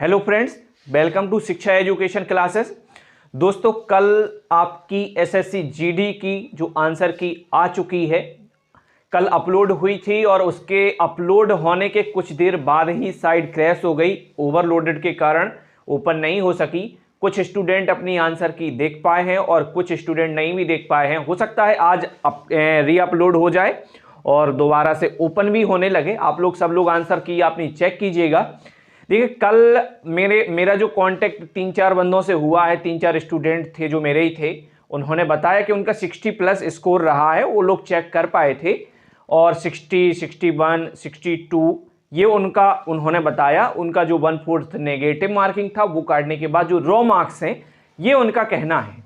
Hello friends, welcome to शिक्षा education classes. दोस्तों, कल आपकी एसएससी जीडी की जो आंसर की आ चुकी है, कल अपलोड हुई थी और उसके अपलोड होने के कुछ देर बाद ही साइट क्रैश हो गई। ओवरलोडेड के कारण ओपन नहीं हो सकी। कुछ स्टूडेंट अपनी आंसर की देख पाए हैं और कुछ स्टूडेंट नहीं भी देख पाए हैं। हो सकता है आज री अपलोड हो जाए और दोबारा से ओपन भी होने लगे। आप लोग सब लोग आंसर की अपनी चेक कीजिएगा। देखिए, कल मेरा जो कांटेक्ट 3-4 बंदों से हुआ है, 3-4 स्टूडेंट थे जो मेरे ही थे, उन्होंने बताया कि उनका 60+ स्कोर रहा है। वो लोग चेक कर पाए थे और 60, 61, 62 ये उन्होंने बताया। उनका जो 1/4 नेगेटिव मार्किंग था वो काटने के बाद जो रॉ मार्क्स हैं, ये उनका कहना है।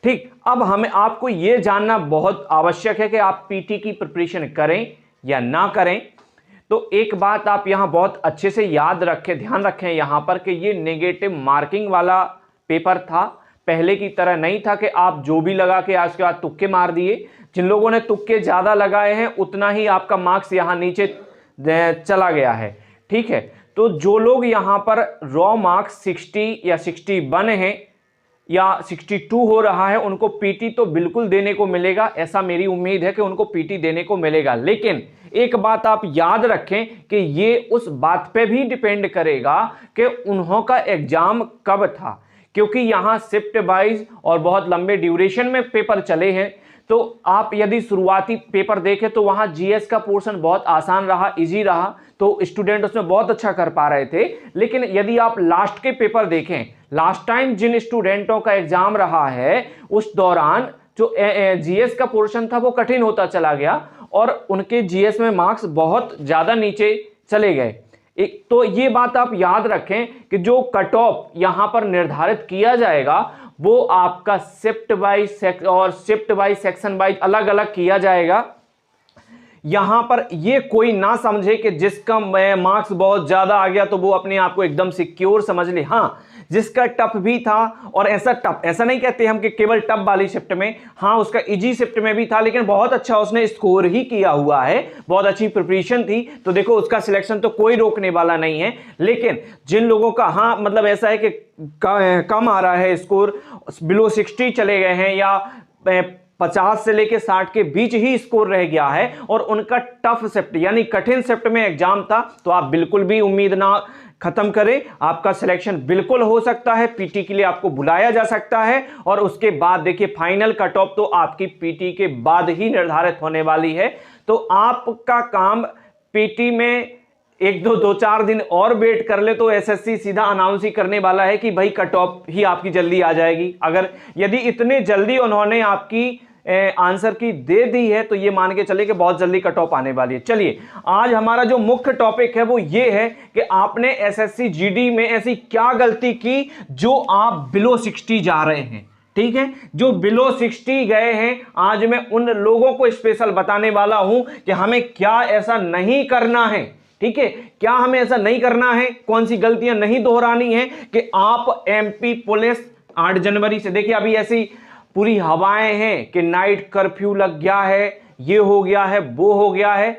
ठीक, अब हमें आपको ये जानना बहुत आवश्यक है कि आप पीटी की प्रिपरेशन करें या ना करें। तो एक बात आप यहां बहुत अच्छे से याद रखें, ध्यान रखें यहां पर कि ये नेगेटिव मार्किंग वाला पेपर था। पहले की तरह नहीं था कि आप जो भी लगा के आज के बाद तुक्के मार दिए। जिन लोगों ने तुक्के ज्यादा लगाए हैं उतना ही आपका मार्क्स यहां नीचे चला गया है। ठीक है, तो जो लोग यहां पर रॉ मार्क्स 60 या 61 हैं या 62 हो रहा है, उनको पीटी तो बिल्कुल देने को मिलेगा। ऐसा मेरी उम्मीद है कि उनको पीटी देने को मिलेगा। लेकिन एक बात आप याद रखें कि ये उस बात पे भी डिपेंड करेगा कि उन्हों का एग्जाम कब था, क्योंकि यहां शिफ्ट वाइज और बहुत लंबे ड्यूरेशन में पेपर चले हैं। तो आप यदि शुरुआती पेपर देखें तो वहां जीएस का पोर्शन बहुत आसान रहा, इजी रहा, तो स्टूडेंट उसमें बहुत अच्छा कर पा रहे थे। लेकिन यदि आप लास्ट के पेपर देखें, लास्ट टाइम जिन स्टूडेंटों का एग्जाम रहा है उस दौरान जो जीएस का पोर्शन था वो कठिन होता चला गया और उनके जीएस में मार्क्स बहुत ज्यादा नीचे चले गए। एक तो ये बात आप याद रखें कि जो कट ऑफ यहां पर निर्धारित किया जाएगा वो आपका शिफ्ट वाइज और शिफ्ट वाइज सेक्शन वाइज अलग अलग किया जाएगा। यहां पर ये कोई ना समझे कि जिसका मार्क्स बहुत ज्यादा आ गया तो वो अपने आप को एकदम सिक्योर समझ ले। हाँ, जिसका टफ भी था, और ऐसा नहीं कहते हम कि केवल टफ वाली शिफ्ट में, हाँ उसका इजी शिफ्ट में भी था, लेकिन बहुत अच्छा उसने स्कोर ही किया हुआ है, बहुत अच्छी प्रिपरेशन थी, तो देखो उसका सिलेक्शन तो कोई रोकने वाला नहीं है। लेकिन जिन लोगों का हाँ मतलब ऐसा है कि कम आ रहा है स्कोर, बिलो 60 चले गए हैं या 50 से लेके 60 के बीच ही स्कोर रह गया है और उनका टफ शिफ्ट यानी कठिन शिफ्ट में एग्जाम था, तो आप बिल्कुल भी उम्मीद ना खत्म करें। आपका सिलेक्शन बिल्कुल हो सकता है, पीटी के लिए आपको बुलाया जा सकता है और उसके बाद देखिए फाइनल कट ऑफ तो आपकी पीटी के बाद ही निर्धारित होने वाली है। तो आपका काम पीटी में 1-2-4 दिन और वेट कर ले तो एसएससी सीधा अनाउंस ही करने वाला है कि भाई कट ऑफ ही आपकी जल्दी आ जाएगी। अगर यदि इतने जल्दी उन्होंने आपकी आंसर की दे दी है तो ये मान के चले कि बहुत जल्दी कट ऑफ आने वाली है। चलिए, आज हमारा जो मुख्य टॉपिक है वो ये है कि आपने एसएससी जीडी में ऐसी क्या गलती की जो आप बिलो 60 जा रहे हैं। ठीक है, जो बिलो 60 गए हैं, आज मैं उन लोगों को स्पेशल बताने वाला हूं कि हमें क्या ऐसा नहीं करना है। ठीक है, क्या हमें ऐसा नहीं करना है, कौन सी गलतियां नहीं दोहरानी है कि आप एमपी पुलिस 8 जनवरी से, देखिए अभी ऐसी पूरी हवाएं हैं कि नाइट कर्फ्यू लग गया है, ये हो गया है, वो हो गया है।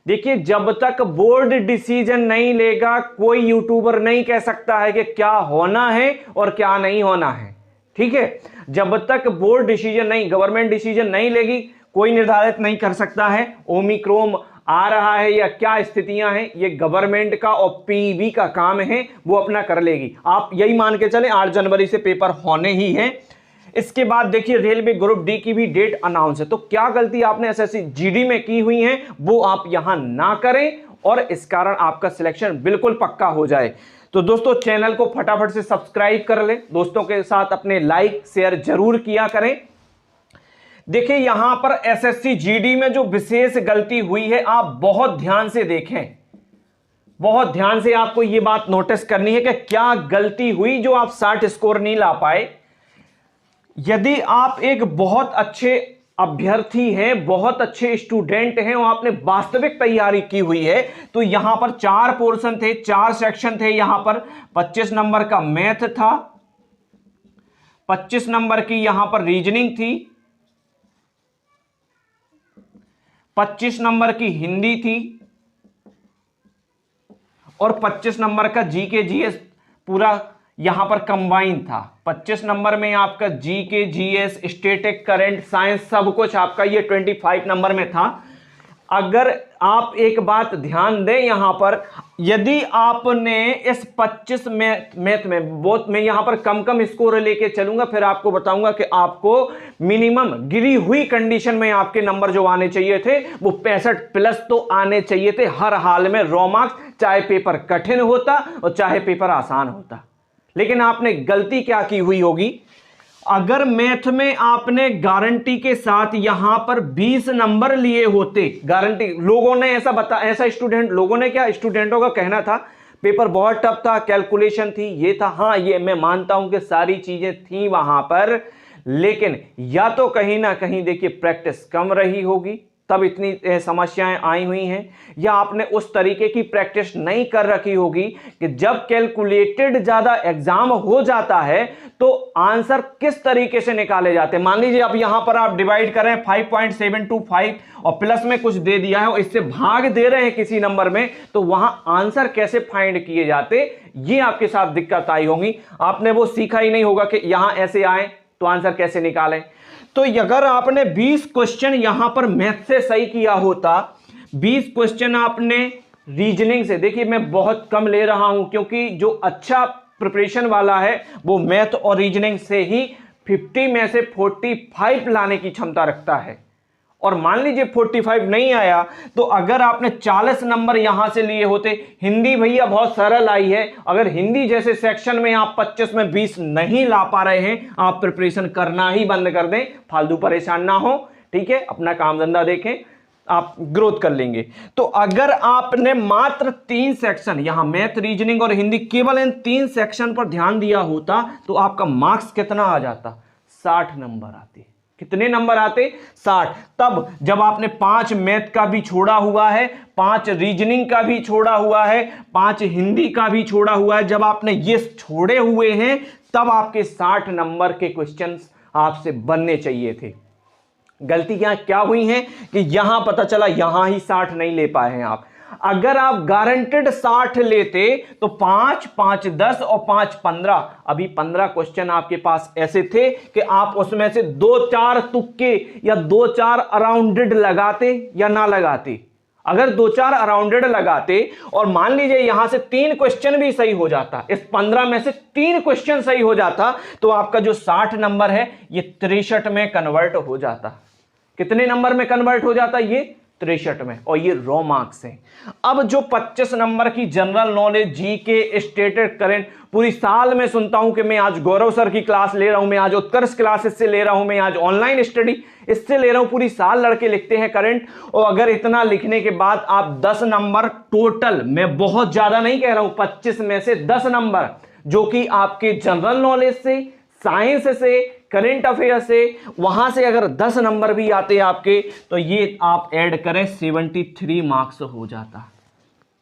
देखिए, जब तक बोर्ड डिसीजन नहीं लेगा कोई यूट्यूबर नहीं कह सकता है कि क्या होना है और क्या नहीं होना है। ठीक है, जब तक बोर्ड डिसीजन नहीं, गवर्नमेंट डिसीजन नहीं लेगी, कोई निर्धारित नहीं कर सकता है ओमिक्रॉन आ रहा है या क्या स्थितियां हैं। ये गवर्नमेंट का और पीबी का काम है, वो अपना कर लेगी। आप यही मान के चले 8 जनवरी से पेपर होने ही हैं। इसके बाद देखिए रेलवे ग्रुप डी की भी डेट अनाउंस है। तो क्या गलती आपने एसएससी जीडी में की हुई है वो आप यहां ना करें और इस कारण आपका सिलेक्शन बिल्कुल पक्का हो जाए। तो दोस्तों, चैनल को फटाफट से सब्सक्राइब कर लें, दोस्तों के साथ अपने लाइक शेयर जरूर किया करें। देखिए, यहां पर एसएससी जीडी में जो विशेष गलती हुई है आप बहुत ध्यान से देखें, बहुत ध्यान से आपको यह बात नोटिस करनी है कि क्या गलती हुई जो आप 60 स्कोर नहीं ला पाए। यदि आप एक बहुत अच्छे अभ्यर्थी हैं, बहुत अच्छे स्टूडेंट हैं और आपने वास्तविक तैयारी की हुई है, तो यहां पर 4 पोर्शन थे, 4 सेक्शन थे। यहां पर 25 नंबर का मैथ था, 25 नंबर की यहां पर रीजनिंग थी, 25 नंबर की हिंदी थी और 25 नंबर का जीके जीएस पूरा यहां पर कंबाइन था। 25 नंबर में आपका GK, GS, static, current, science सब कुछ आपका ये 25 नंबर में था। अगर आप एक बात ध्यान दें यहां पर, यदि आपने इस 25 मैथ में बहुत, मैं यहां पर कम कम स्कोर लेके चलूंगा, फिर आपको बताऊंगा कि आपको मिनिमम गिरी हुई कंडीशन में आपके नंबर जो आने चाहिए थे वो 65 प्लस तो आने चाहिए थे हर हाल में, रॉ मार्क्स, चाहे पेपर कठिन होता और चाहे पेपर आसान होता। लेकिन आपने गलती क्या की हुई होगी, अगर मैथ में आपने गारंटी के साथ यहां पर 20 नंबर लिए होते, गारंटी, लोगों ने ऐसा लोगों ने क्या, स्टूडेंटों का कहना था पेपर बहुत टफ था, कैलकुलेशन थी, ये था। हाँ, ये मैं मानता हूं कि सारी चीजें थी वहां पर, लेकिन या तो कहीं ना कहीं देखिए प्रैक्टिस कम रही होगी तब इतनी समस्याएं आई हुई हैं, या आपने उस तरीके की प्रैक्टिस नहीं कर रखी होगी कि जब कैलकुलेटेड ज्यादा एग्जाम हो जाता है तो आंसर किस तरीके से निकाले जाते हैं। मान लीजिए अब यहां पर आप डिवाइड कर रहे हैं 5.725 और प्लस में कुछ दे दिया है और इससे भाग दे रहे हैं किसी नंबर में, तो वहां आंसर कैसे फाइंड किए जाते, ये आपके साथ दिक्कत आई होगी। आपने वो सीखा ही नहीं होगा कि यहां ऐसे आए तो आंसर कैसे निकालें। तो अगर आपने 20 क्वेश्चन यहां पर मैथ से सही किया होता, 20 क्वेश्चन आपने रीजनिंग से, देखिए मैं बहुत कम ले रहा हूं क्योंकि जो अच्छा प्रिपरेशन वाला है वो मैथ और रीजनिंग से ही 50 में से 45 लाने की क्षमता रखता है। और मान लीजिए 45 नहीं आया तो अगर आपने 40 नंबर यहां से लिए होते, हिंदी भैया बहुत सरल आई है, अगर हिंदी जैसे सेक्शन में आप 25 में 20 नहीं ला पा रहे हैं, आप प्रिपरेशन करना ही बंद कर दें, फालतू परेशान ना हो, ठीक है, अपना काम धंधा देखें, आप ग्रोथ कर लेंगे। तो अगर आपने मात्र 3 सेक्शन, यहां मैथ, रीजनिंग और हिंदी, केवल इन 3 सेक्शन पर ध्यान दिया होता तो आपका मार्क्स कितना आ जाता, 60 नंबर आते। कितने नंबर आते, 60। तब जब आपने 5 मैथ का भी छोड़ा हुआ है, 5 रीजनिंग का भी छोड़ा हुआ है, 5 हिंदी का भी छोड़ा हुआ है, जब आपने ये छोड़े हुए हैं तब आपके 60 नंबर के क्वेश्चंस आपसे बनने चाहिए थे। गलती क्या हुई है कि यहां पता चला यहां ही 60 नहीं ले पाए हैं आप। अगर आप गारंटेड 60 लेते तो 5, 5, 10 और 5, 15, अभी 15 क्वेश्चन आपके पास ऐसे थे कि आप उसमें से 2-4 तुक्के या 2-4 अराउंडेड लगाते या ना लगाते। अगर 2-4 अराउंडेड लगाते और मान लीजिए यहां से 3 क्वेश्चन भी सही हो जाता, इस 15 में से 3 क्वेश्चन सही हो जाता, तो आपका जो 60 नंबर है ये 63 में कन्वर्ट हो जाता। कितने नंबर में कन्वर्ट हो जाता, ये 63 में, और ये रॉ मार्क्स हैं। अब जो 25 नंबर की general knowledge, GK, static, current, पूरी साल में सुनता हूं कि मैं आज गौरव सर की क्लास ले रहा हूं, मैं आज उत्कर्ष क्लासेस से ले रहा हूं, मैं आज ऑनलाइन स्टडी इससे ले रहा हूं, पूरी साल लड़के लिखते हैं करंट। और अगर इतना लिखने के बाद आप 10 नंबर टोटल, मैं बहुत ज्यादा नहीं कह रहा हूं, 25 में से 10 नंबर जो कि आपके जनरल नॉलेज से, साइंस से, करंट अफेयर से, वहां से अगर 10 नंबर भी आते आपके, तो ये आप ऐड करें 73 मार्क्स हो जाता।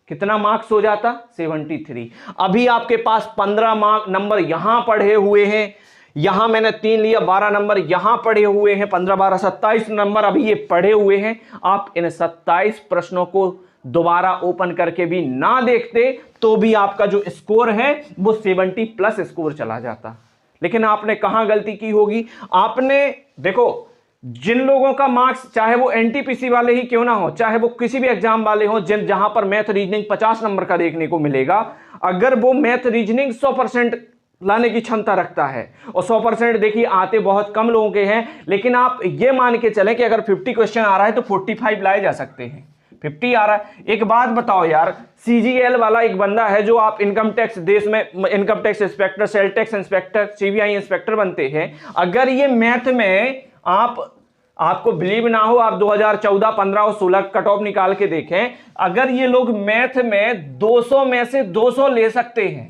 कितना मार्क्स हो जाता, 73। अभी आपके पास 15 नंबर यहां पढ़े हुए हैं, यहां मैंने 3 लिया, 12 नंबर यहां पढ़े हुए हैं, 15, 12, 27 नंबर अभी ये पढ़े हुए हैं। आप इन 27 प्रश्नों को दोबारा ओपन करके भी ना देखते तो भी आपका जो स्कोर है वो 70 प्लस स्कोर चला जाता। लेकिन आपने कहां गलती की होगी, आपने देखो जिन लोगों का मार्क्स, चाहे वो एनटीपीसी वाले ही क्यों ना हो, चाहे वो किसी भी एग्जाम वाले हो, जहां पर मैथ रीजनिंग 50 नंबर का देखने को मिलेगा, अगर वो मैथ रीजनिंग 100% लाने की क्षमता रखता है, और 100% देखिए आते बहुत कम लोगों के हैं, लेकिन आप ये मान के चलें कि अगर 50 क्वेश्चन आ रहा है तो 45 लाए जा सकते हैं। 50 आ रहा है। एक बात बताओ यार, सीजीएल वाला एक बंदा है जो आप इनकम टैक्स, देश में income tax inspector, sale tax inspector, CBI inspector बनते हैं, अगर ये मैथ में आपको बिलीव ना हो, आप 2014, 15 और 16 कट ऑफ निकाल के देखें, अगर ये लोग मैथ में 200 में से 200 ले सकते हैं,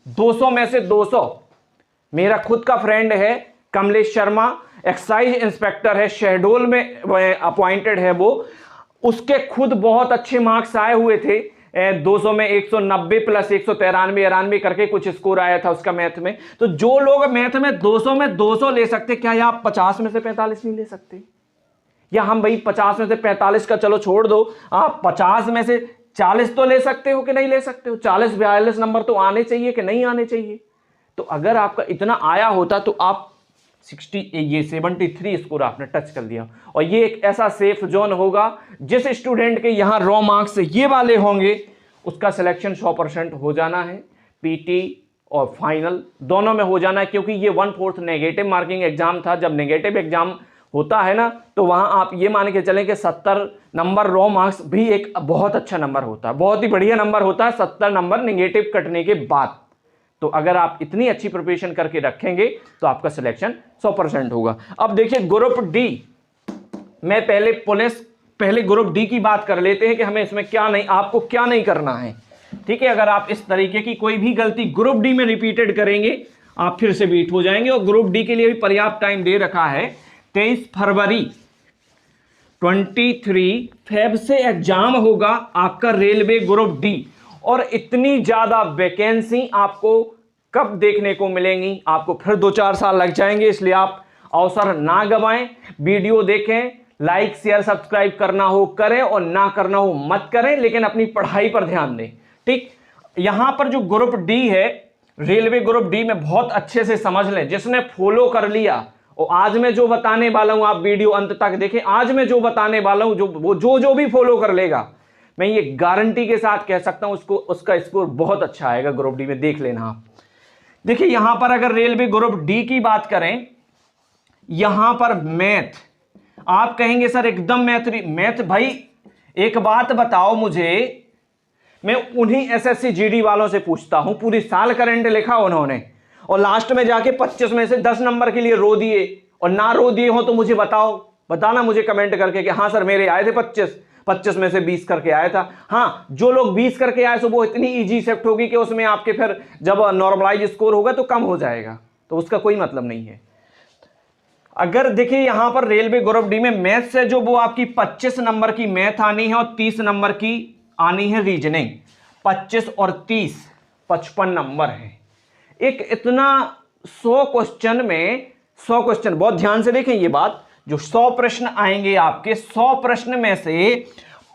200 में से 200, मेरा खुद का फ्रेंड है कमलेश शर्मा, एक्साइज इंस्पेक्टर है, शहडोल में अपॉइंटेड है वो, उसके खुद बहुत अच्छे मार्क्स आए हुए थे, 200 में 190 प्लस 193 करके कुछ स्कोर आया था उसका मैथ में। तो जो लोग मैथ में 200 ले सकते, क्या आप 50 में से 45 नहीं ले सकते? या हम भाई 50 में से 45 का चलो छोड़ दो, आप 50 में से 40 तो ले सकते हो कि नहीं ले सकते हो, 40-42 नंबर तो आने चाहिए कि नहीं आने चाहिए। तो अगर आपका इतना आया होता तो आप 73 स्कोर आपने टच कर दिया। और ये एक ऐसा सेफ जोन होगा, जिस स्टूडेंट के यहाँ रॉ मार्क्स ये वाले होंगे उसका सिलेक्शन 100% हो जाना है। पीटी और फाइनल दोनों में हो जाना है, क्योंकि ये 1/4 नेगेटिव मार्किंग एग्जाम था। जब नेगेटिव एग्जाम होता है ना, तो वहां आप ये मान के चलें कि 70 नंबर रॉ मार्क्स भी एक बहुत अच्छा नंबर होता है, बहुत ही बढ़िया नंबर होता है 70 नंबर नेगेटिव कटने के बाद। तो अगर आप इतनी अच्छी प्रिपरेशन करके रखेंगे तो आपका सिलेक्शन 100% होगा। अब देखिए ग्रुप डी, मैं पहले ग्रुप डी की बात कर लेते हैं कि हमें इसमें क्या नहीं, आपको क्या नहीं करना है। ठीक है, अगर आप इस तरीके की कोई भी गलती ग्रुप डी में रिपीटेड करेंगे आप फिर से बीट हो जाएंगे। और ग्रुप डी के लिए भी पर्याप्त टाइम दे रखा है, 23 फरवरी 23 फेब से एग्जाम होगा आपका रेलवे ग्रुप डी। और इतनी ज्यादा वैकेंसी आपको कब देखने को मिलेंगी, आपको फिर 2-4 साल लग जाएंगे, इसलिए आप अवसर ना गवाएं। वीडियो देखें, लाइक शेयर सब्सक्राइब करना हो करें और ना करना हो मत करें, लेकिन अपनी पढ़ाई पर ध्यान दें। ठीक, यहां पर जो ग्रुप डी है, रेलवे ग्रुप डी में बहुत अच्छे से समझ लें। जिसने फॉलो कर लिया, और आज मैं जो बताने वाला हूं आप वीडियो अंत तक देखें, आज मैं जो बताने वाला हूं जो भी फॉलो कर लेगा, मैं ये गारंटी के साथ कह सकता हूं उसका स्कोर बहुत अच्छा आएगा ग्रुप डी में। देख लेना आप। देखिए यहां पर अगर रेलवे ग्रुप डी की बात करें, यहां पर मैथ, आप कहेंगे सर एकदम मैथ भाई एक बात बताओ मुझे, मैं उन्हीं एसएससी जीडी वालों से पूछता हूं, पूरी साल करंट लिखा उन्होंने और लास्ट में जाके 25 में से 10 नंबर के लिए रो दिए, और ना रो दिए हो तो मुझे बताना मुझे कमेंट करके कि हाँ सर मेरे आए थे 25 में से 20 करके आया था। हाँ, जो लोग 20 करके आए तो वो इतनी इजी शिफ्ट होगी कि उसमें आपके फिर जब नॉर्मलाइज स्कोर होगा तो कम हो जाएगा, तो उसका कोई मतलब नहीं है। अगर देखिए यहां पर रेलवे ग्रुप डी में मैथ से जो वो आपकी 25 नंबर की मैथ आनी है और 30 नंबर की आनी है रीजनिंग। 25 और 30 55 नंबर है। एक इतना 100 क्वेश्चन में 100 क्वेश्चन, बहुत ध्यान से देखें ये बात, जो 100 प्रश्न आएंगे आपके, 100 प्रश्न में से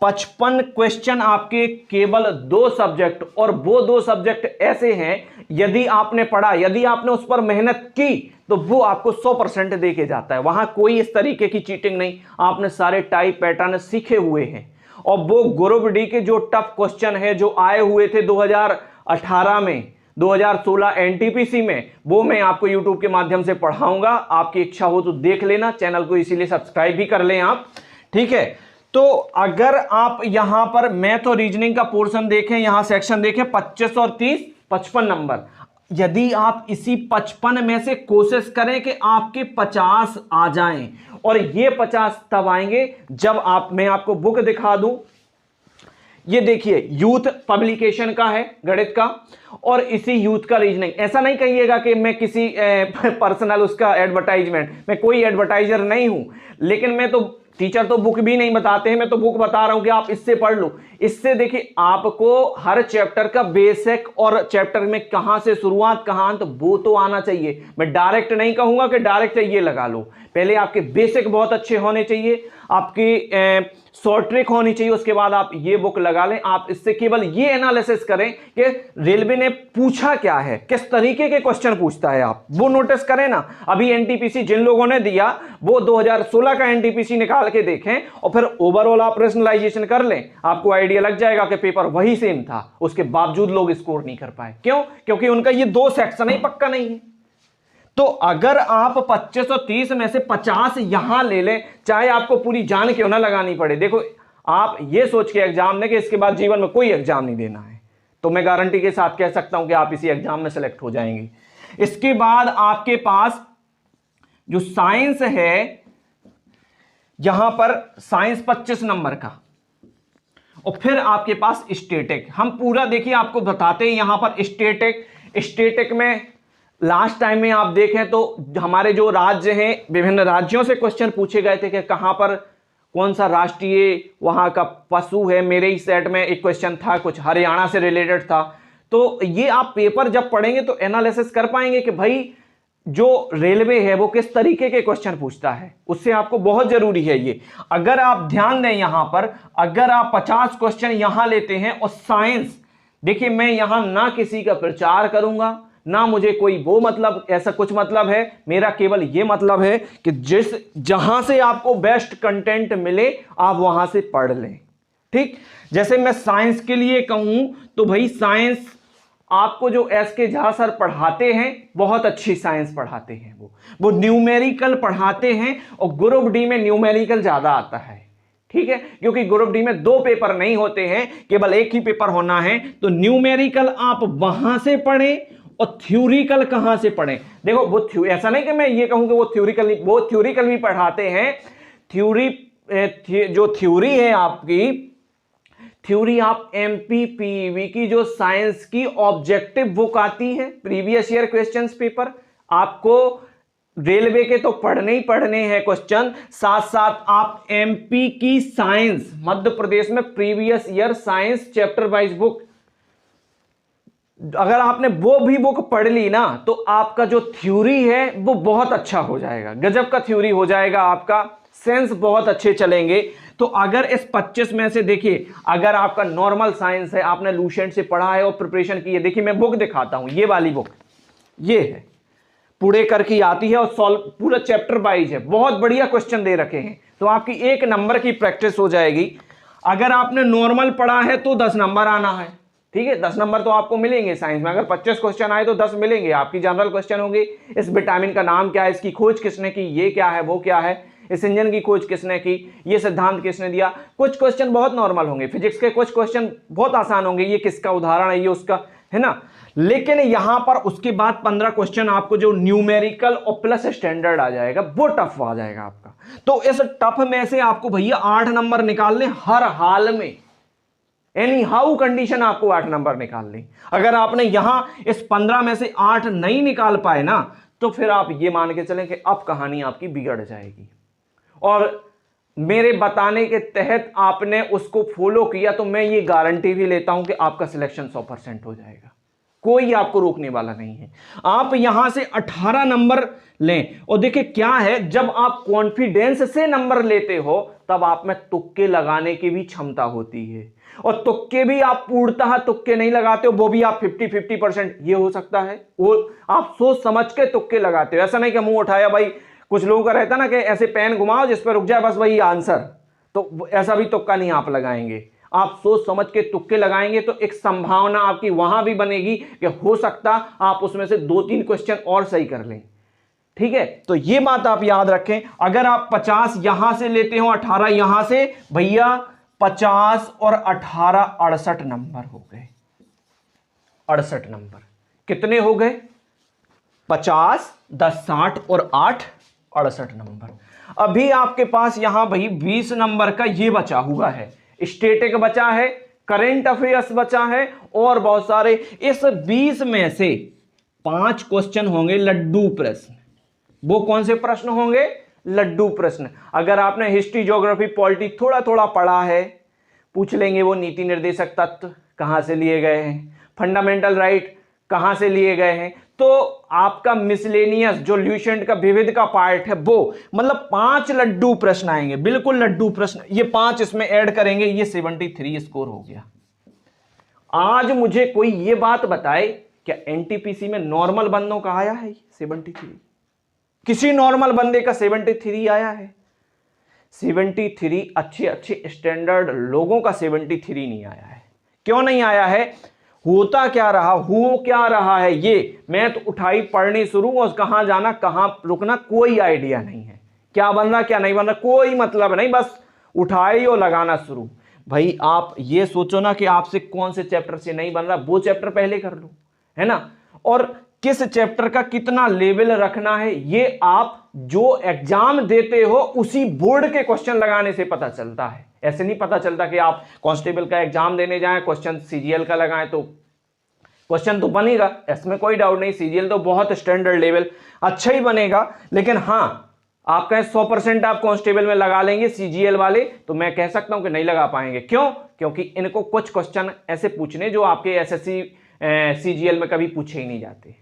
55 क्वेश्चन आपके केवल 2 सब्जेक्ट, और वो 2 सब्जेक्ट ऐसे हैं यदि आपने पढ़ा, यदि आपने उस पर मेहनत की तो वो आपको 100% दे के जाता है। वहां कोई इस तरीके की चीटिंग नहीं, आपने सारे टाइप पैटर्न सीखे हुए हैं। और वो ग्रुप डी के जो टफ क्वेश्चन है जो आए हुए थे 2018 में, 2016 एनटीपीसी में, वो मैं आपको यूट्यूब के माध्यम से पढ़ाऊंगा। आपकी इच्छा हो तो देख लेना, चैनल को इसीलिए सब्सक्राइब भी कर लें आप। ठीक है, तो अगर आप यहां पर मैथ और रीजनिंग का पोर्शन देखें, यहां सेक्शन देखें, 25 और 30 55 नंबर। यदि आप इसी 55 में से कोशिश करें कि आपके 50 आ जाएं, और ये 50 तब आएंगे जब मैं आपको बुक दिखा दूं। ये देखिए यूथ पब्लिकेशन का है गणित का, और इसी यूथ का रीजनिंग। ऐसा नहीं कहिएगा कि मैं किसी पर्सनल उसका एडवर्टाइजमेंट, मैं कोई एडवर्टाइजर नहीं हूं, लेकिन मैं तो टीचर तो बुक भी नहीं बताते हैं, मैं तो बुक बता रहा हूं कि आप इससे पढ़ लो। इससे देखिए आपको हर चैप्टर का बेसिक और चैप्टर में कहां से शुरुआत कहां अंत वो तो आना चाहिए। मैं डायरेक्ट नहीं कहूंगा कि डायरेक्ट ये लगा लो, पहले आपके बेसिक बहुत अच्छे होने चाहिए, आपकी शॉर्ट ट्रिक होनी चाहिए, उसके बाद आप ये बुक लगा लें। आप इससे केवल ये एनालिसिस करें कि रेलवे ने पूछा क्या है, किस तरीके के क्वेश्चन पूछता है, आप वो नोटिस करें ना। अभी एनटीपीसी जिन लोगों ने दिया वो 2016 का एनटीपीसी निकाल के देखें और फिर ओवरऑल आप पर्सनलाइजेशन कर लें, आपको आइडिया लग जाएगा कि पेपर वही सेम था, उसके बावजूद लोग स्कोर नहीं कर पाए। क्यों? क्योंकि उनका ये 2 सेक्शन ही पक्का नहीं है। तो अगर आप 25 और 30 में से 50 यहां ले लें, चाहे आपको पूरी जान क्यों ना लगानी पड़े। देखो आप ये सोच के एग्जाम दें कि इसके बाद जीवन में कोई एग्जाम नहीं देना है, तो मैं गारंटी के साथ कह सकता हूं कि आप इसी एग्जाम में सेलेक्ट हो जाएंगे। इसके बाद आपके पास जो साइंस है, यहां पर साइंस 25 नंबर का, और फिर आपके पास स्टैटिक। हम पूरा देखिए आपको बताते हैं। यहां पर स्टैटिक में लास्ट टाइम में आप देखें तो हमारे जो राज्य हैं, विभिन्न राज्यों से क्वेश्चन पूछे गए थे कि कहां पर कौन सा राष्ट्रीय वहां का पशु है। मेरे ही सेट में एक क्वेश्चन था कुछ हरियाणा से रिलेटेड था। तो ये आप पेपर जब पढ़ेंगे तो एनालिसिस कर पाएंगे कि भाई जो रेलवे है वो किस तरीके के क्वेश्चन पूछता है, उससे आपको बहुत जरूरी है ये। अगर आप ध्यान दें यहां पर, अगर आप 50 क्वेश्चन यहां लेते हैं और साइंस, देखिए मैं यहां ना किसी का प्रचार करूंगा, ना मुझे कोई वो मतलब ऐसा कुछ मतलब है, मेरा केवल ये मतलब है कि जहां से आपको बेस्ट कंटेंट मिले आप वहां से पढ़ लें। ठीक, जैसे मैं साइंस के लिए कहूं तो भाई साइंस आपको जो एस के झा सर पढ़ाते हैं, बहुत अच्छी साइंस पढ़ाते हैं, वो न्यूमेरिकल पढ़ाते हैं और ग्रुप डी में न्यूमेरिकल ज्यादा आता है। ठीक है, क्योंकि ग्रुप डी में 2 पेपर नहीं होते हैं, केवल एक ही पेपर होना है, तो न्यूमेरिकल आप वहां से पढ़ें और थ्योरिकल कहां से पढ़ें। देखो वो ऐसा नहीं कि मैं ये कहूं कि वो थ्योरिकल भी पढ़ाते हैं। जो थ्योरी है आपकी, थ्योरी आप एमपीपीवी की जो साइंस की ऑब्जेक्टिव बुक आती है, प्रीवियस ईयर क्वेश्चंस पेपर, आपको रेलवे के तो पढ़ने ही पढ़ने हैं क्वेश्चन, साथ साथ आप एमपी की साइंस, मध्य प्रदेश में previous year science chapter wise book, अगर आपने वो भी बुक पढ़ ली ना तो आपका जो थ्योरी है वो बहुत अच्छा हो जाएगा, गजब का थ्योरी हो जाएगा, आपका सेंस बहुत अच्छे चलेंगे। तो अगर इस 25 में से देखिए, अगर आपका नॉर्मल साइंस है, आपने लूसेंट से पढ़ा है और प्रिपरेशन की है, देखिए मैं बुक दिखाता हूं, ये वाली बुक ये है, पूरे करके आती है और सॉल्व पूरा चैप्टर वाइज है, बहुत बढ़िया क्वेश्चन दे रखे हैं, तो आपकी 1 नंबर की प्रैक्टिस हो जाएगी। अगर आपने नॉर्मल पढ़ा है तो 10 नंबर आना है। ठीक है, 10 नंबर तो आपको मिलेंगे साइंस में, अगर 25 क्वेश्चन आए तो 10 मिलेंगे। आपकी जनरल क्वेश्चन होंगे, इस विटामिन का नाम क्या है, इसकी खोज किसने की, ये क्या है वो क्या है, इस इंजन की खोज किसने की, ये सिद्धांत किसने दिया। कुछ क्वेश्चन बहुत नॉर्मल होंगे, फिजिक्स के कुछ क्वेश्चन बहुत आसान होंगे, ये किसका उदाहरण है, ये उसका है ना। लेकिन यहां पर उसके बाद 15 क्वेश्चन आपको जो न्यूमेरिकल और प्लस स्टैंडर्ड आ जाएगा, वो टफ आ जाएगा आपका। तो इस टफ में से आपको भैया 8 नंबर निकालने हर हाल में, एनी हाउ कंडीशन आपको 8 नंबर निकालने। अगर आपने यहां इस 15 में से 8 नहीं निकाल पाए ना, तो फिर आप ये मान के चलें कि अब कहानी आपकी बिगड़ जाएगी। और मेरे बताने के तहत आपने उसको फॉलो किया तो मैं ये गारंटी भी लेता हूं कि आपका सिलेक्शन 100% हो जाएगा, कोई आपको रोकने वाला नहीं है। आप यहां से 18 नंबर लें, और देखिए क्या है, जब आप कॉन्फिडेंस से नंबर लेते हो तब आप में तुक्के लगाने की भी क्षमता होती है, और तुक्के भी आप पूर्णतः तुक्के नहीं लगाते हो, वो भी आप 50-50% ये हो सकता है, वो आप सोच समझ के तुक्के लगाते हो। ऐसा नहीं कि मुंह उठाया, भाई कुछ लोगों का रहता ना कि ऐसे पेन घुमाओ जिस पर रुक जाए बस वही आंसर, तो ऐसा भी तुक्का नहीं आप लगाएंगे, आप सोच समझ के तुक्के लगाएंगे तो एक संभावना आपकी वहां भी बनेगी कि हो सकता आप उसमें से 2-3 क्वेश्चन और सही कर लें। ठीक है, तो ये बात आप याद रखें। अगर आप 50 यहां से लेते हो, 18 यहां से, भैया 50 और 18 68 नंबर हो गए। 68 नंबर कितने हो गए, 50 10 60 और 8 68 नंबर। अभी आपके पास यहां भाई 20 नंबर का ये बचा हुआ है, स्टैटिक बचा है, करंट अफेयर्स बचा है और बहुत सारे। इस 20 में से 5 क्वेश्चन होंगे लड्डू प्रश्न। वो कौन से प्रश्न होंगे, लड्डू प्रश्न। अगर आपने हिस्ट्री, ज्योग्राफी, पॉलिटी थोड़ा थोड़ा पढ़ा है, पूछ लेंगे वो नीति निर्देशक तत्व कहां से लिए गए हैं, फंडामेंटल राइट कहां से लिए गए हैं, तो आपका मिसलेनियस जो ल्यूसेंट का विविध का पार्ट है वो, मतलब 5 लड्डू प्रश्न आएंगे, बिल्कुल लड्डू प्रश्न, ये 5 इसमें ऐड करेंगे, ये 73 स्कोर हो गया। आज मुझे कोई ये बात बताए, क्या एनटीपीसी में नॉर्मल बंदों का आया है 73? किसी नॉर्मल बंदे का 73 आया है? 73 अच्छे अच्छे स्टैंडर्ड लोगों का 73 नहीं आया है। क्यों नहीं आया है, होता क्या रहा, हो क्या रहा है, ये मैं तो उठाई पढ़नी शुरू और कहां जाना कहां रुकना कोई आइडिया नहीं है, क्या बन रहा क्या नहीं बन रहा कोई मतलब नहीं, बस उठाई और लगाना शुरू। भाई आप ये सोचो ना कि आपसे कौन से चैप्टर से नहीं बन रहा, वो चैप्टर पहले कर लो, है ना। और किस चैप्टर का कितना लेवल रखना है, ये आप जो एग्जाम देते हो उसी बोर्ड के क्वेश्चन लगाने से पता चलता है। ऐसे नहीं पता चलता कि आप कांस्टेबल का एग्जाम देने जाएं, क्वेश्चन सीजीएल का लगाएं तो क्वेश्चन तो बनेगा, इसमें कोई डाउट नहीं, सीजीएल तो बहुत स्टैंडर्ड लेवल अच्छा ही बनेगा। लेकिन हां, आप कहें 100% आप कांस्टेबल में लगा लेंगे सीजीएल वाले, तो मैं कह सकता हूं कि नहीं लगा पाएंगे। क्यों? क्योंकि इनको कुछ क्वेश्चन ऐसे पूछने जो आपके एसएससी सीजीएल में कभी पूछे ही नहीं जाते।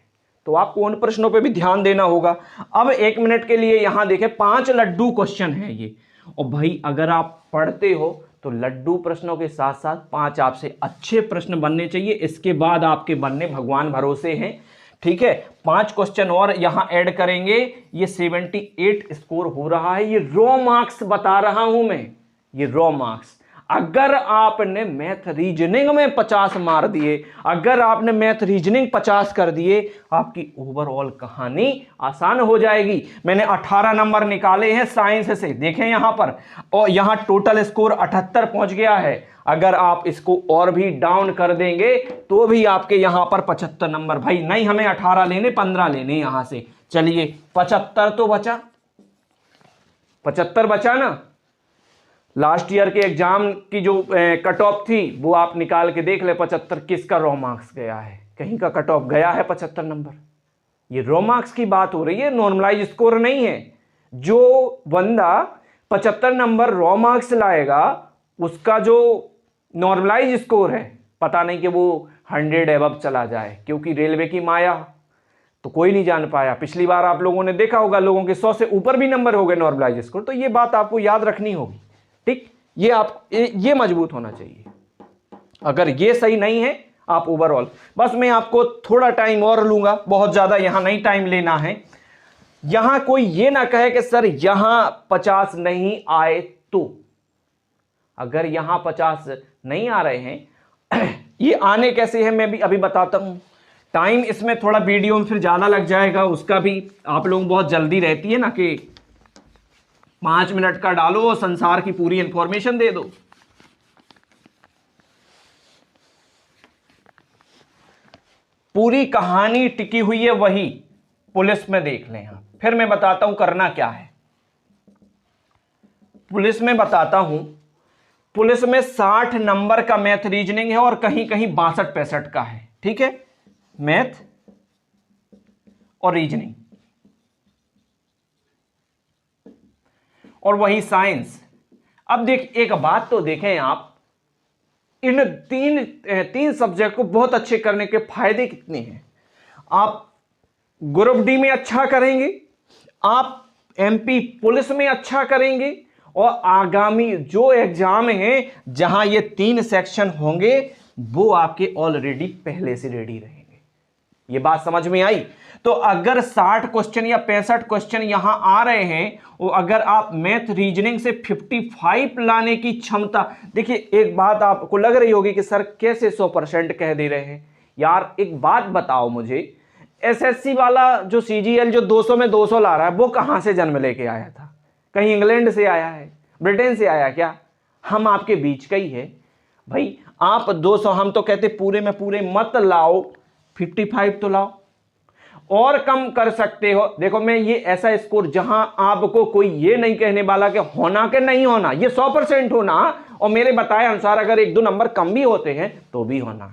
तो आपको उन प्रश्नों पे भी ध्यान देना होगा। अब 1 मिनट के लिए यहां देखें, 5 लड्डू क्वेश्चन है ये, और भाई अगर आप पढ़ते हो तो लड्डू प्रश्नों के साथ साथ 5 आपसे अच्छे प्रश्न बनने चाहिए, इसके बाद आपके बनने भगवान भरोसे हैं, ठीक है। 5 क्वेश्चन और यहां ऐड करेंगे, ये 78 स्कोर हो रहा है। ये रॉ मार्क्स बता रहा हूं मैं, ये रॉ मार्क्स। अगर आपने मैथ रीजनिंग में 50 मार दिए, अगर आपने मैथ रीजनिंग 50 कर दिए, आपकी ओवरऑल कहानी आसान हो जाएगी। मैंने 18 नंबर निकाले हैं साइंस से, देखें यहां पर, और यहां टोटल स्कोर 78 पहुंच गया है। अगर आप इसको और भी डाउन कर देंगे तो भी आपके यहां पर 75 नंबर, भाई नहीं हमें 18 लेने, 15 लेने यहां से। चलिए 75 तो बचा, 75 बचा ना। लास्ट ईयर के एग्जाम की जो कट ऑफ थी वो आप निकाल के देख ले, 75 किसका रॉ मार्क्स गया है, कहीं का कट ऑफ गया है 75 नंबर। ये रॉ मार्क्स की बात हो रही है, नॉर्मलाइज स्कोर नहीं है। जो बंदा 75 नंबर रॉ मार्क्स लाएगा उसका जो नॉर्मलाइज स्कोर है, पता नहीं कि वो 100 एबव चला जाए, क्योंकि रेलवे की माया तो कोई नहीं जान पाया। पिछली बार आप लोगों ने देखा होगा, लोगों के 100 से ऊपर भी नंबर हो गए नॉर्मलाइज स्कोर। तो ये बात आपको याद रखनी होगी, ठीक। ये मजबूत होना चाहिए। अगर ये सही नहीं है आप ओवरऑल, बस मैं आपको थोड़ा टाइम और लूंगा, बहुत ज्यादा यहां नहीं टाइम लेना है। यहां कोई ये ना कहे कि सर यहां 50 नहीं आए, तो अगर यहां 50 नहीं आ रहे हैं ये आने कैसे हैं मैं भी अभी बताता हूं। टाइम इसमें थोड़ा वीडियो में फिर ज्यादा लग जाएगा, उसका भी आप लोग बहुत जल्दी रहती है ना कि 5 मिनट का डालो और संसार की पूरी इंफॉर्मेशन दे दो। पूरी कहानी टिकी हुई है वही पुलिस में, देख लें आप। फिर मैं बताता हूं करना क्या है। पुलिस में बताता हूं, पुलिस में 60 नंबर का मैथ रीजनिंग है और कहीं कहीं 62-65 का है, ठीक है, मैथ और रीजनिंग। और वही साइंस। अब देख, एक बात तो देखें आप, इन तीन सब्जेक्ट को बहुत अच्छे करने के फायदे कितने हैं। आप ग्रुप डी में अच्छा करेंगे, आप एमपी पुलिस में अच्छा करेंगे, और आगामी जो एग्जाम है जहां ये 3 सेक्शन होंगे वो आपके ऑलरेडी पहले से रेडी रहेंगे। ये बात समझ में आई। तो अगर 60 क्वेश्चन या 65 क्वेश्चन यहां आ रहे हैं, और अगर आप मैथ रीजनिंग से 55 लाने की क्षमता, देखिए एक बात आपको लग रही होगी कि सर कैसे 100% कह दे रहे हैं। यार एक बात बताओ मुझे, एसएससी वाला जो सीजीएल जो 200 में 200 ला रहा है, वो कहां से जन्म लेके आया था? कहीं इंग्लैंड से आया है, ब्रिटेन से आया क्या? हम आपके बीच का ही है भाई। आप 200, हम तो कहते पूरे में पूरे मत लाओ, 55 तो लाओ, और कम कर सकते हो। देखो मैं ये ऐसा स्कोर जहां आपको कोई ये नहीं कहने वाला कि होना कि नहीं होना, ये 100% होना, और मेरे बताए अनुसार अगर 1-2 नंबर कम भी होते हैं तो भी होना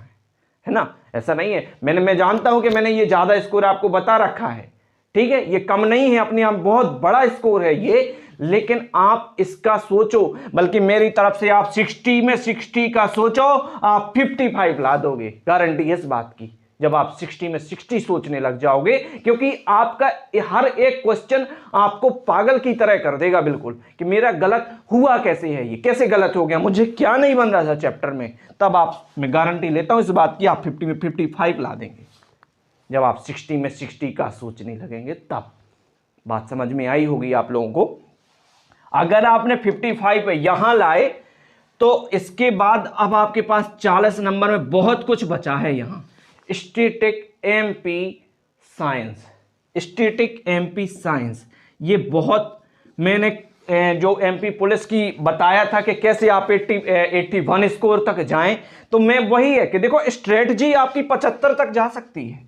है ना। ऐसा नहीं है, मैं जानता हूं कि मैंने ये ज्यादा स्कोर आपको बता रखा है, ठीक है, ये कम नहीं है, अपने आप बहुत बड़ा स्कोर है ये, लेकिन आप इसका सोचो। बल्कि मेरी तरफ से आप 60 में 60 का सोचो, आप 55 ला दोगे, गारंटी है इस बात की, जब आप 60 में 60 सोचने लग जाओगे। क्योंकि आपका हर एक क्वेश्चन आपको पागल की तरह कर देगा बिल्कुल, कि मेरा गलत हुआ कैसे है, ये कैसे गलत हो गया, मुझे क्या नहीं बन रहा था चैप्टर में। तब आप, मैं गारंटी लेता हूं इस बात की, आप 50 में 55 ला देंगे जब आप 60 में 60 का सोचने लगेंगे। तब बात समझ में आई होगी आप लोगों को। अगर आपने 55 यहां लाए तो इसके बाद अब आपके पास 40 नंबर में बहुत कुछ बचा है। यहां static MP science, static MP science, ये बहुत, मैंने जो एमपी पुलिस की बताया था कि कैसे आप 81 स्कोर तक जाएं, तो मैं वही है कि देखो स्ट्रेटजी आपकी 75 तक जा सकती है,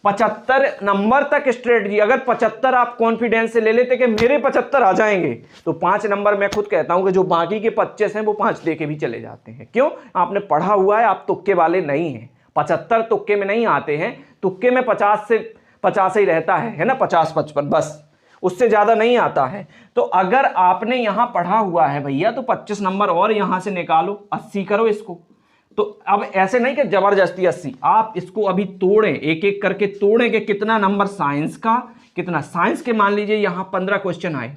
75 नंबर तक स्ट्रेटजी। अगर 75 आप कॉन्फिडेंस से ले लेते कि मेरे 75 आ जाएंगे, तो 5 नंबर मैं खुद कहता हूं कि जो बाकी के 25 हैं वो 5 दे के भी चले जाते हैं। क्यों? आपने पढ़ा हुआ है, आप तुक्के वाले नहीं हैं। 75 तुक्के में नहीं आते हैं, तुक्के में 50 से 50 ही रहता है ना, 50-55 बस, उससे ज्यादा नहीं आता है। तो अगर आपने यहां पढ़ा हुआ है भैया, तो 25 नंबर और यहां से निकालो, 80 करो इसको, तो अब ऐसे नहीं कि जबरदस्ती 80, आप इसको अभी तोड़ें, एक एक करके तोड़ें कि कितना नंबर साइंस का, कितना साइंस के, मान लीजिए यहां 15 क्वेश्चन आए,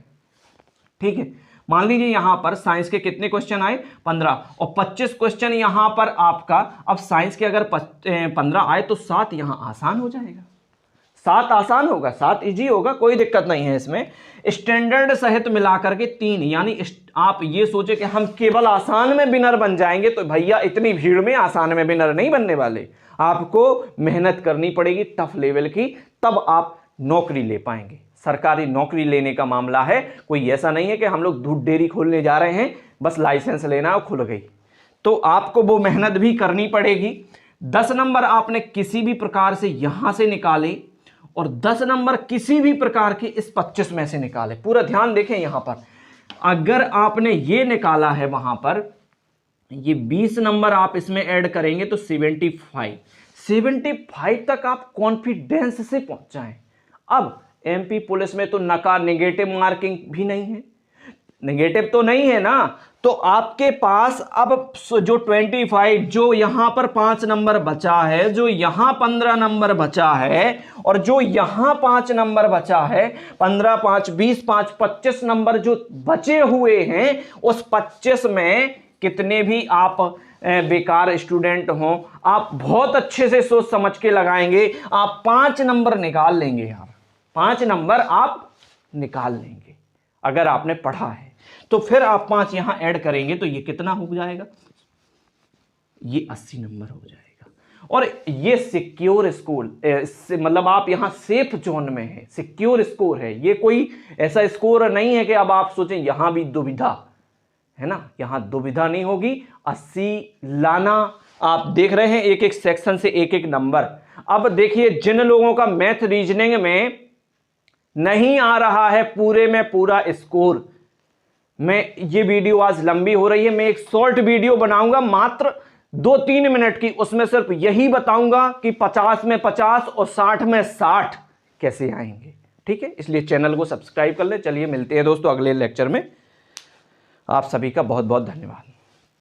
ठीक है, मान लीजिए यहां पर साइंस के कितने क्वेश्चन आए 15, और 25 क्वेश्चन यहां पर आपका, अब साइंस के अगर 15 आए तो 7 यहां आसान हो जाएगा, 7 आसान होगा, 7 इजी होगा, कोई दिक्कत नहीं है इसमें। स्टैंडर्ड सहित मिलाकर के 3, यानी आप ये सोचे कि हम केवल आसान में विनर बन जाएंगे, तो भैया इतनी भीड़ में आसान में विनर नहीं बनने वाले, आपको मेहनत करनी पड़ेगी टफ लेवल की, तब आप नौकरी ले पाएंगे। सरकारी नौकरी लेने का मामला है, कोई ऐसा नहीं है कि हम लोग दूध डेयरी खोलने जा रहे हैं, बस लाइसेंस लेना और खुल गई, तो आपको वो मेहनत भी करनी पड़ेगी। 10 नंबर आपने किसी भी प्रकार से यहां से निकाले और 10 नंबर किसी भी प्रकार के इस 25 में से निकाले। पूरा ध्यान देखें, यहां पर अगर आपने ये निकाला है, वहां पर ये 20 नंबर आप इसमें ऐड करेंगे तो 75 तक आप कॉन्फिडेंस से पहुंच जाएं। अब एमपी पुलिस में तो नकार नेगेटिव मार्किंग भी नहीं है, नेगेटिव तो नहीं है ना, तो आपके पास अब जो 25, जो यहां पर 5 नंबर बचा है, जो यहां 15 नंबर बचा है, और जो यहां 5 नंबर बचा है, 15, 5, 20, 5, 25 नंबर जो बचे हुए हैं, उस 25 में कितने भी आप बेकार स्टूडेंट हों, आप बहुत अच्छे से सोच समझ के लगाएंगे, आप 5 नंबर निकाल लेंगे यार, 5 नंबर आप निकाल लेंगे अगर आपने पढ़ा है। तो फिर आप 5 यहां ऐड करेंगे तो ये कितना हो जाएगा, ये 80 नंबर हो जाएगा। और ये सिक्योर स्कोर, मतलब आप यहां सेफ जोन में हैं, सिक्योर स्कोर है, ये कोई ऐसा स्कोर नहीं है कि अब आप सोचें यहां भी दुविधा है ना, यहां दुविधा नहीं होगी, 80 लाना। आप देख रहे हैं एक एक सेक्शन से एक एक नंबर। अब देखिए, जिन लोगों का मैथ रीजनिंग में नहीं आ रहा है पूरे में पूरा स्कोर, मैं ये वीडियो आज लंबी हो रही है, मैं एक शॉर्ट वीडियो बनाऊंगा मात्र 2-3 मिनट की, उसमें सिर्फ यही बताऊंगा कि 50 में 50 और 60 में 60 कैसे आएंगे, ठीक है। इसलिए चैनल को सब्सक्राइब कर ले। चलिए मिलते हैं दोस्तों अगले लेक्चर में, आप सभी का बहुत बहुत धन्यवाद।